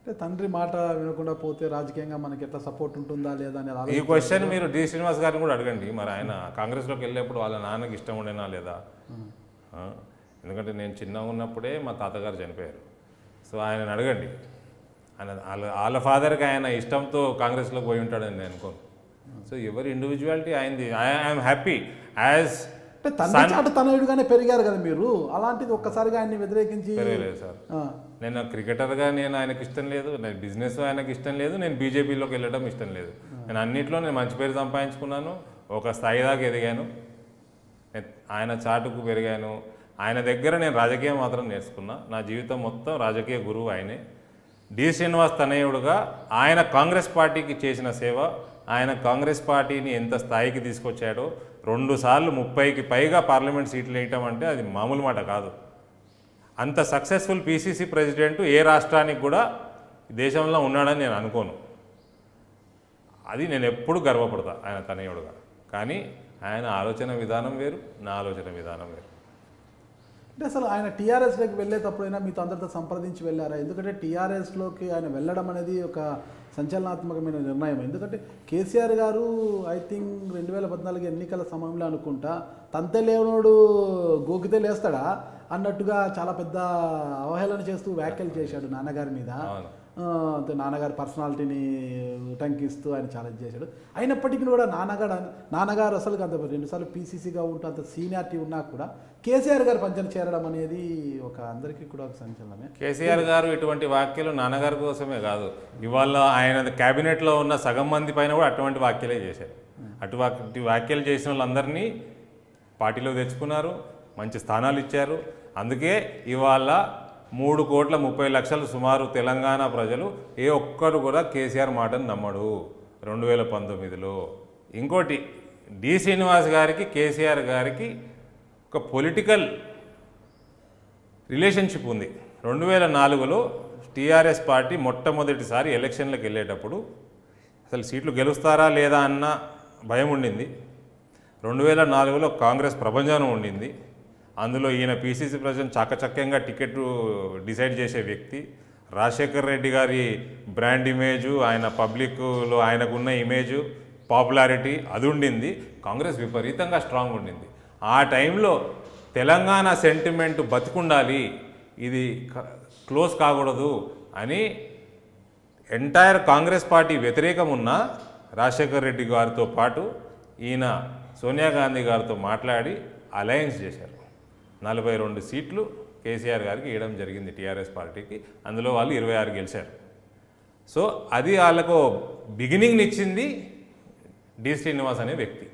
అంటే తండ్రి మాట వినకుండా పోతే రాజకీయంగా మనకి ఎట్లా సపోర్ట్ ఉంటుందా లేదా అని ఈ క్వశ్చన్ మీరు డి శ్రీనివాస్ గారిని కూడా అడగండి. మరి ఆయన కాంగ్రెస్లోకి వెళ్ళేప్పుడు వాళ్ళ నాన్నకి ఇష్టం ఉండేనా లేదా? ఎందుకంటే నేను చిన్నగా ఉన్నప్పుడే మా తాతగారు చనిపోయారు. సో ఆయనను అడగండి. ఆయన వాళ్ళ ఫాదర్కి ఆయన ఇష్టంతో కాంగ్రెస్లోకి పోయి ఉంటాడని నేను అనుకోను. సో ఎవరి ఇండివిజువాలిటీ అయింది. ఐఎమ్ హ్యాపీ యాజ్ తండ్రి తనయుడుగానే పెరిగారు కదా మీరు, అలాంటిది ఒక్కసారిగా ఆయన్ని వ్యతిరేకించి పెరగలేదు సార్. నేను క్రికెటర్గా నేను ఆయనకి ఇష్టం లేదు, నేను బిజినెస్ ఆయనకి ఇష్టం లేదు, నేను బీజేపీలోకి వెళ్ళడం ఇష్టం లేదు. నేను అన్నింటిలో నేను మంచి పేరు సంపాదించుకున్నాను, ఒక స్థాయి దాకా ఎదిగాను, ఆయన చాటుకు పెరిగాను. ఆయన దగ్గర నేను రాజకీయం మాత్రం నేర్చుకున్నా. నా జీవితం మొత్తం రాజకీయ గురువు ఆయనే. డి శ్రీనివాస్ తనయుడుగా ఆయన కాంగ్రెస్ పార్టీకి చేసిన సేవ, ఆయన కాంగ్రెస్ పార్టీని ఎంత స్థాయికి తీసుకొచ్చాడో, 2 సార్లు 30కి పైగా పార్లమెంట్ సీట్లు వేయటం అంటే అది మామూలు మాట కాదు. అంత సక్సెస్ఫుల్ పీసీసీ ప్రెసిడెంట్ ఏ రాష్ట్రానికి కూడా దేశంలో ఉన్నాడని నేను అనుకోను. అది నేను ఎప్పుడు గర్వపడతా ఆయన తనయుడుగా. కానీ ఆయన ఆలోచన విధానం వేరు, నా ఆలోచన విధానం వేరు. అంటే అసలు ఆయన టీఆర్ఎస్లోకి వెళ్ళేటప్పుడైనా మీతో అందరితో సంప్రదించి వెళ్ళారా? ఎందుకంటే టీఆర్ఎస్లోకి ఆయన వెళ్ళడం అనేది ఒక సంచలనాత్మకమైన నిర్ణయం. ఎందుకంటే కేసీఆర్ గారు ఐ థింక్ 2014 ఎన్నికల సమయంలో అనుకుంటా, తంతే లేవనోడు గోకితే లేస్తాడా అన్నట్టుగా చాలా పెద్ద అవహేళన చేస్తూ వ్యాఖ్యలు చేశాడు నాన్నగారి మీద. నాన్నగారి పర్సనాలిటీని ఉటంకిస్తూ ఆయన ఛాలెంజ్ చేశాడు. అయినప్పటికీ కూడా నాన్నగారు అసలు అంత 2 సార్లు పీసీసీగా ఉంటూ అంత సీనియారిటీ ఉన్నా కూడా కేసీఆర్ గారు పంచన చేరడం అనేది ఒక అందరికీ కూడా ఒక సంచలనమే. కేసీఆర్ గారు ఇటువంటి వ్యాఖ్యలు నాన్నగారి కోసమే కాదు, ఇవాళ ఆయన క్యాబినెట్లో ఉన్న సగం మంది పైన కూడా అటువంటి వ్యాఖ్యలే చేశారు. అటువంటి వ్యాఖ్యలు చేసిన వాళ్ళందరినీ పార్టీలో తెచ్చుకున్నారు, మంచి స్థానాలు ఇచ్చారు. అందుకే ఇవాళ 3,30,00,000 సుమారు తెలంగాణ ప్రజలు ఏ ఒక్కరు కూడా కేసీఆర్ మాటను నమ్మడు 2019లో. ఇంకోటి, డి శ్రీనివాస్ గారికి కేసీఆర్ గారికి ఒక పొలిటికల్ రిలేషన్షిప్ ఉంది. 2004లో టీఆర్ఎస్ పార్టీ మొట్టమొదటిసారి ఎలక్షన్లకు వెళ్ళేటప్పుడు అసలు సీట్లు గెలుస్తారా లేదా అన్న భయం ఉండింది. 2004లో కాంగ్రెస్ ప్రభంజనం ఉండింది. అందులో ఈయన పీసీసీ ప్రెసిడెంట్ చాకచక్యంగా టికెట్ డిసైడ్ చేసే వ్యక్తి. రాజశేఖర్ రెడ్డి గారి బ్రాండ్ ఇమేజు, ఆయన పబ్లిక్లో ఆయనకున్న ఇమేజు, పాపులారిటీ అది ఉండింది. కాంగ్రెస్ విపరీతంగా స్ట్రాంగ్ ఉండింది. ఆ టైంలో తెలంగాణ సెంటిమెంట్ బతికుండాలి, ఇది క్లోజ్ కాకూడదు అని ఎంటైర్ కాంగ్రెస్ పార్టీ వ్యతిరేకం ఉన్న రాజశేఖర్ రెడ్డి గారితో పాటు ఈయన సోనియా గాంధీ గారితో మాట్లాడి అలయన్స్ చేశారు. 42 సీట్లు కేసీఆర్ గారికి ఇవ్వడం జరిగింది టీఆర్ఎస్ పార్టీకి. అందులో వాళ్ళు 26 గెలిచారు. సో అది వాళ్ళకు బిగినింగ్నిచ్చింది డి శ్రీనివాస్ అనే వ్యక్తి.